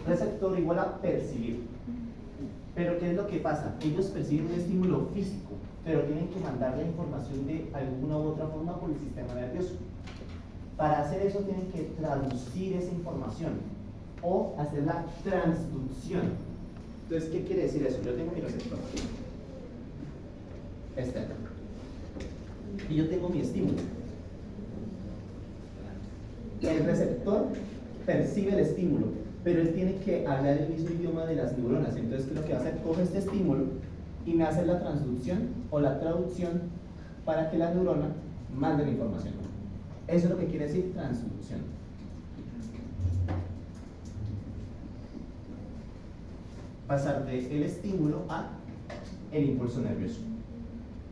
receptor igual a percibir. Pero ¿qué es lo que pasa? Ellos perciben un estímulo físico, pero tienen que mandar la información de alguna u otra forma por el sistema nervioso. Para hacer eso tienen que traducir esa información o hacer la transducción. Entonces, ¿qué quiere decir eso? Yo tengo mi receptor. Este acá. Y yo tengo mi estímulo. El receptor percibe el estímulo, pero él tiene que hablar el mismo idioma de las neuronas. Entonces, ¿qué es lo que va a hacer? Coge este estímulo y me hace la transducción o la traducción para que la neurona mande la información. Eso es lo que quiere decir transducción. Pasar del estímulo a el impulso nervioso.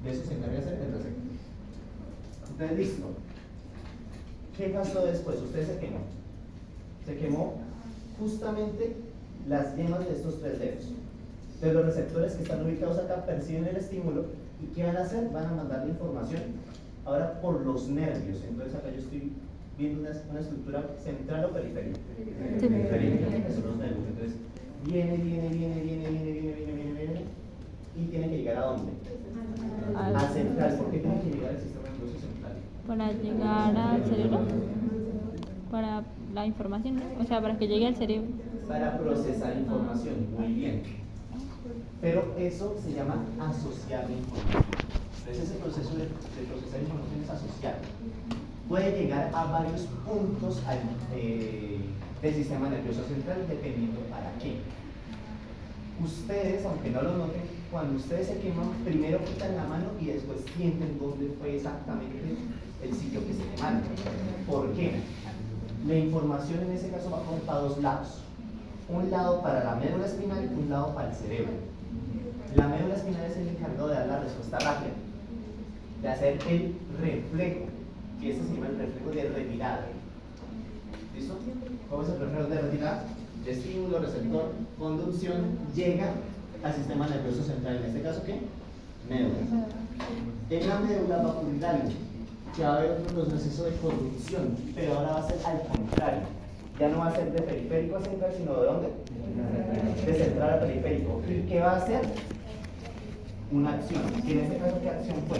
De eso se encarga hacer el receptor. Entonces, listo. ¿Qué pasó después? Usted se quemó. Se quemó justamente las yemas de estos 3 dedos. Entonces los receptores que están ubicados acá perciben el estímulo y ¿qué van a hacer? Van a mandar la información ahora por los nervios. Entonces acá yo estoy viendo una estructura central o periférica. Sí. Periférica, que son los nervios. Entonces viene y tiene que llegar ¿a dónde? A central. ¿Por qué tiene que llegar al sistema nervioso central? Para llegar al cerebro, para la información, ¿no? O sea, para que llegue al cerebro. Para procesar información, muy bien. Pero eso se llama asociar la información. Entonces ese proceso de procesar información es asociar. Puede llegar a varios puntos del sistema nervioso central dependiendo para qué. Ustedes, aunque no lo noten, cuando ustedes se queman, primero quitan la mano y después sienten dónde fue exactamente el sitio que se quemaron. ¿Por qué? La información en ese caso va para 2 lados. Un lado para la médula espinal y un lado para el cerebro. La médula espinal es el encargado de dar la respuesta rápida, de hacer el reflejo, que ese se llama el reflejo de retirada. ¿Listo? ¿Cómo es el reflejo de retirada? Estímulo, receptor, conducción, llega al sistema nervioso central. En este caso, ¿qué? Médula. En la médula va a ocurrir algo, que va a haber un proceso de conducción, pero ahora va a ser al contrario. Ya no va a ser de periférico a central, sino ¿de dónde? De central a periférico. ¿Y qué va a hacer? Una acción. ¿Y en este caso qué acción fue?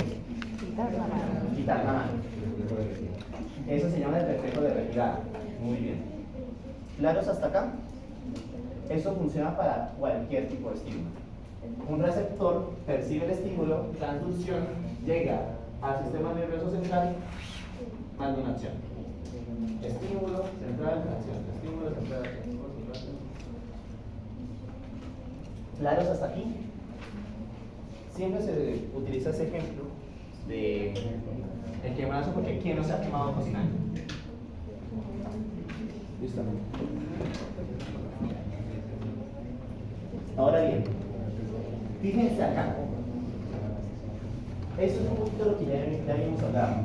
Quitar la mano. Eso se llama el reflejo de retirada. Muy bien. ¿Claros hasta acá? Eso funciona para cualquier tipo de estímulo. Un receptor percibe el estímulo, transducción, llega al sistema nervioso central, manda una acción. Estímulo, central, acción. Estímulo, central, acción. ¿Claros hasta aquí? Siempre se utiliza ese ejemplo de el quemazo porque ¿quién no se ha quemado cocinando? Justamente. Ahora bien, fíjense acá. Esto es un poquito lo que ya habíamos hablado.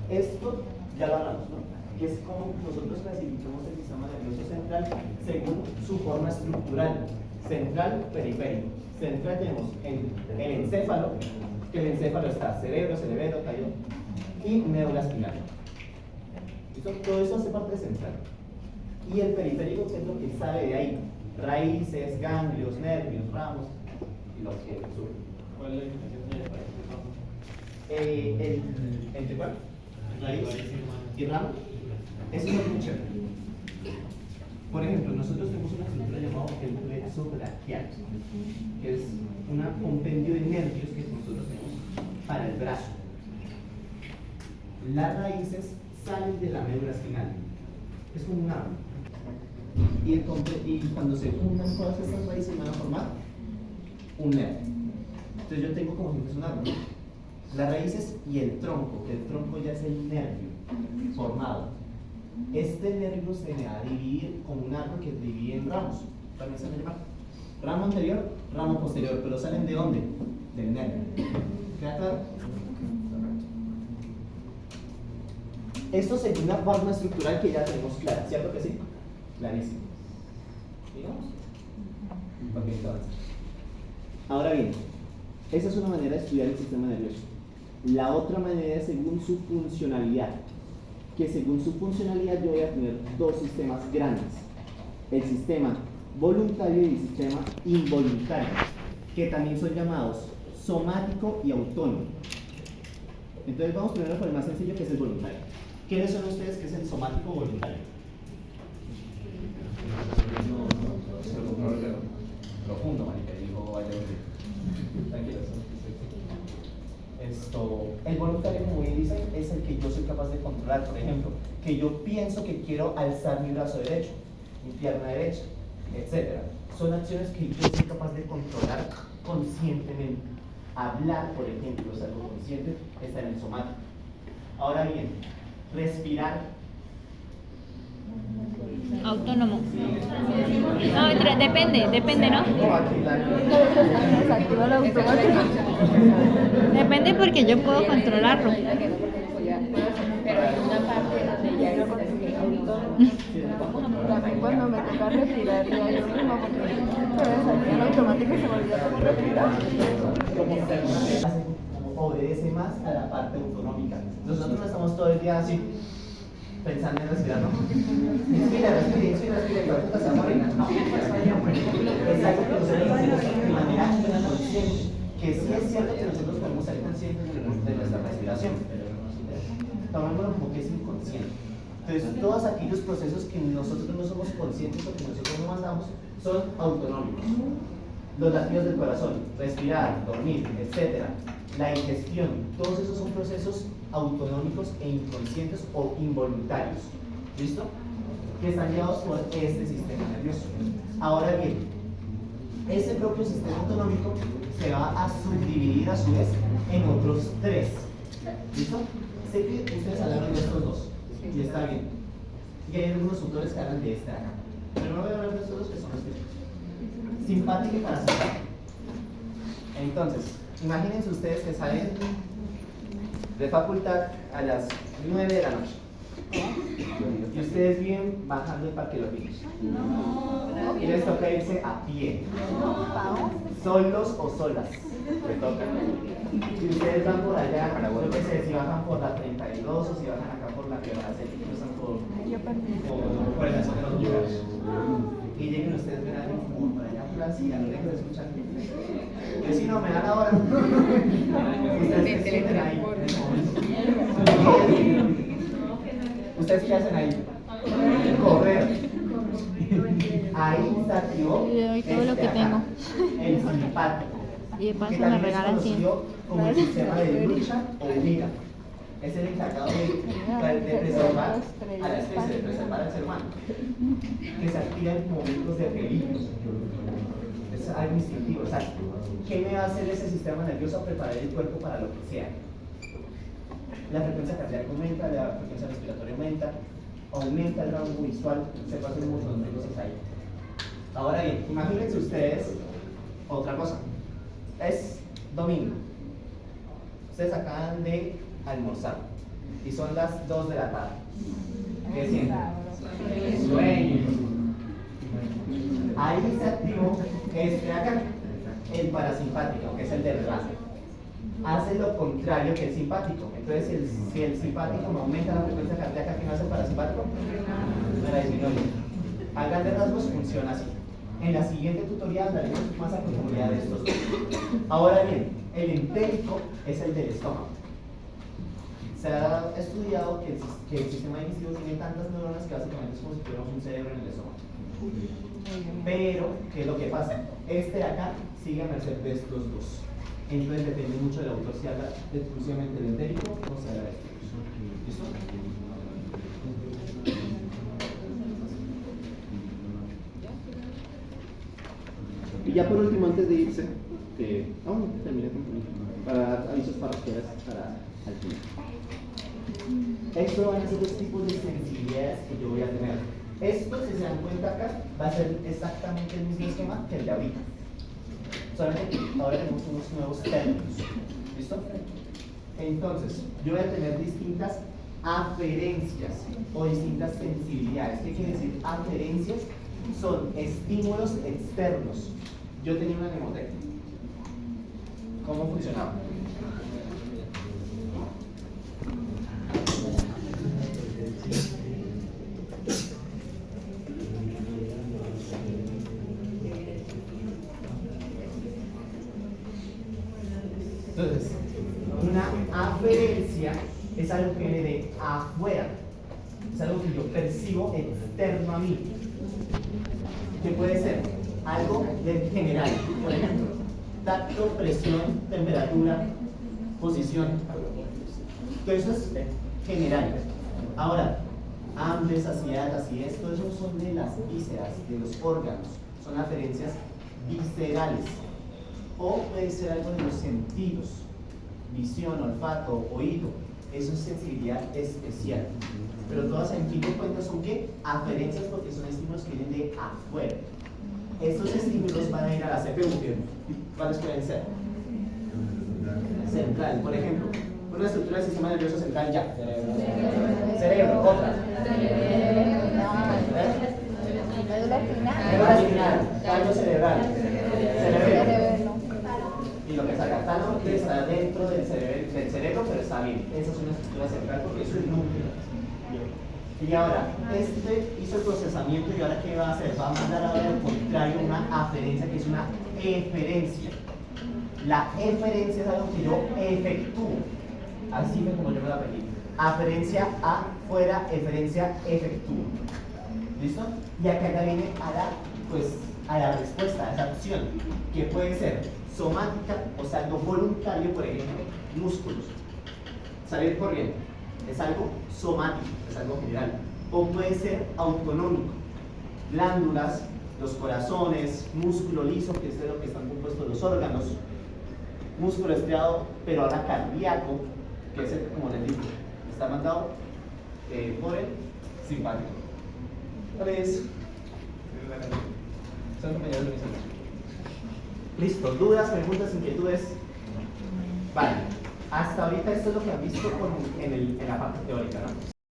Esto ya lo hablamos, ¿no? Que es como nosotros clasificamos el sistema nervioso central según su forma estructural. Central, periférico. Central tenemos el encéfalo, que el encéfalo está cerebro, tallo y médula espinal. ¿Listo? Todo eso hace parte central. Y el periférico, que es lo que sale de ahí. Raíces, ganglios, nervios, ramos y los que suben. ¿Cuál es la diferencia entre raíz? ¿Entre cuál? Raíz y ramo. Eso es muy chévere. Por ejemplo, nosotros tenemos una estructura llamada el plexo braquial, que es un compendio de nervios que nosotros tenemos para el brazo. Las raíces salen de la médula espinal. Es como un árbol. Y cuando se juntan todas estas raíces van a formar un nervio. Entonces yo tengo como si fuese un árbol. Las raíces y el tronco, que el tronco ya es el nervio formado. Este nervio se va a dividir como un árbol que se divide en ramos. También se llama ramo anterior, ramo posterior, pero ¿salen de dónde? Del nervio. ¿Queda claro? Esto sería una forma estructural que ya tenemos clara, ¿cierto que sí? Clarísimo. ¿Digamos? Ok, entonces. Ahora bien, esa es una manera de estudiar el sistema nervioso. La otra manera es según su funcionalidad, que según su funcionalidad yo voy a tener dos sistemas grandes, el sistema voluntario y el sistema involuntario, que también son llamados somático y autónomo. Entonces vamos primero por el más sencillo, que es el voluntario. ¿Quiénes son ustedes que es el somático o voluntario? Profundo, marica, dijo Valladolid. Tranquilos. El voluntario, como bien dicen, es el que yo soy capaz de controlar. Por ejemplo, que yo pienso que quiero alzar mi brazo derecho, mi pierna derecha, etc. Son acciones que yo soy capaz de controlar conscientemente. Hablar, por ejemplo, es algo consciente, está en el somático. Ahora bien, respirar. Autónomo. No, mentira, depende, ¿no? Depende porque yo puedo controlarlo. Pero hay una parte donde ya no consigue autónomo. También cuando me toca respirar, ya yo misma, porque salía en automático y se me olvidó cómo respirar. Obedece más a la parte autonómica. Nosotros no estamos todo el día así, pensando en respirar, ¿no? Respira, y la puta se va a morir. No, es algo que nosotros hacemos de manera inconsciente, que sí es cierto que nosotros podemos ser conscientes de nuestra respiración, tomémoslo como que es inconsciente. Entonces, todos aquellos procesos que nosotros no somos conscientes o que nosotros no mandamos son autonómicos. Los latidos del corazón, respirar, dormir, etc. La ingestión, todos esos son procesos autonómicos e inconscientes o involuntarios. ¿Listo? Que están llevados por este sistema nervioso. Ahora bien, ese propio sistema autonómico se va a subdividir a su vez en otros tres. ¿Listo? Sé que ustedes hablaron de estos dos, y está bien. Y hay algunos autores que hablan de este acá. Pero no voy a hablar de estos dos que son los que simpático y parasimpático. Entonces, imagínense ustedes que salen de facultad a las 9 de la noche. Y ustedes viven bajando el Parque Los Niños. Y les toca irse a pie. Solos o solas. Me toca. Si ustedes van por allá, yo qué sé, si bajan por la 32 o si bajan acá por la Quebrada, si cruzan por el zona de los lugares. Y lleguen ustedes, ven a alguien como por allá, por así, a lo lejos escuchan. Yo si no me dan ahora. Ustedes se sienten ahí. ¿Ustedes qué hacen ahí? Correr. Ahí se activó Le doy todo lo que tengo. el simpático. Y de paso que me también regalan es 100. conocido como el sistema de lucha o huida. Es el encargado de preservar a la especie, de preservar al ser humano, que se activa en momentos de peligro. Es algo instintivo, exacto. ¿Qué me va a hacer ese sistema nervioso? Preparar el cuerpo para lo que sea. La frecuencia cardíaca aumenta, la frecuencia respiratoria aumenta el rango visual, se puede hacer muchas cosas ahí. Ahora bien, imagínense ustedes otra cosa. Es domingo. Ustedes acaban de almorzar y son las 2 de la tarde. ¿Qué sienten? Sueño. Ahí se activó este de acá, el parasimpático, que es el de relajo. Hace lo contrario que el simpático. Entonces, si el simpático no aumenta la frecuencia cardíaca, ¿qué no hace el parasimpático? Me la disminuye. A grandes rasgos funciona así. En la siguiente tutorial daremos más a profundidad de estos dos. Ahora bien, el entérico es el del estómago. Se ha estudiado que el sistema digestivo tiene tantas neuronas que básicamente es como si tuviéramos un cerebro en el estómago. Pero, ¿qué es lo que pasa? Este de acá sigue a merced de estos dos. Entonces depende mucho del autor si habla exclusivamente del entérico o si habla de estos. ¿Listo? Y ya por último, antes de irse, terminé para dar avisos parroquiales para al final. Estos van a ser los tipos de sensibilidades que yo voy a tener. Esto, si se dan cuenta acá, va a ser exactamente el mismo esquema que el de ahorita. Solamente que ahora tenemos unos nuevos términos. ¿Listo? Entonces, yo voy a tener distintas aferencias o distintas sensibilidades. ¿Qué quiere decir aferencias? Son estímulos externos. Yo tenía una mnemoteca. ¿Cómo funcionaba? Entonces, una aferencia es algo que viene de afuera, es algo que yo percibo externo a mí. ¿Qué puede ser? Algo de general, por ejemplo, tacto, presión, temperatura, posición. Todo eso es general. Ahora, hambre, saciedad, acidez, todo eso son de las vísceras, de los órganos, son aferencias viscerales. O puede ser algo de los sentidos, visión, olfato, oído, eso es sensibilidad especial. Pero todas en fin de cuentas son ¿qué? Aferencias, porque son estímulos que vienen de afuera. Estos estímulos van a ir a la CPU, ¿cuáles pueden ser? Central, por ejemplo, una estructura del sistema nervioso central ya. Cerebro, otra. Médula espinal. Médula espinal, tallo cerebral, cerebelo. Y lo que saca talo está dentro del cerebro, pero está bien. Esa es una estructura central porque eso es núcleo. Y ahora, este hizo el procesamiento y ahora ¿qué va a hacer? Va a mandar ahora al contrario una aferencia que es una eferencia. La eferencia es algo que yo efectúo. Así fue como yo me la aprendí. Aferencia afuera, eferencia efectúo. ¿Listo? Y acá ya viene a la respuesta, a esa acción, que puede ser somática, o sea, algo voluntario, por ejemplo, músculos. Salir corriendo. Es algo somático, es algo general. O puede ser autonómico. Glándulas, los corazones, músculo liso, que es de lo que están compuestos los órganos. Músculo estriado, pero ahora cardíaco, que es el, como les digo, está mandado por el simpático. ¿Cuál es? Son compañeros de mis amigos. Listo, dudas, preguntas, inquietudes. Vale. Hasta ahorita esto es lo que han visto en la parte teórica, ¿no?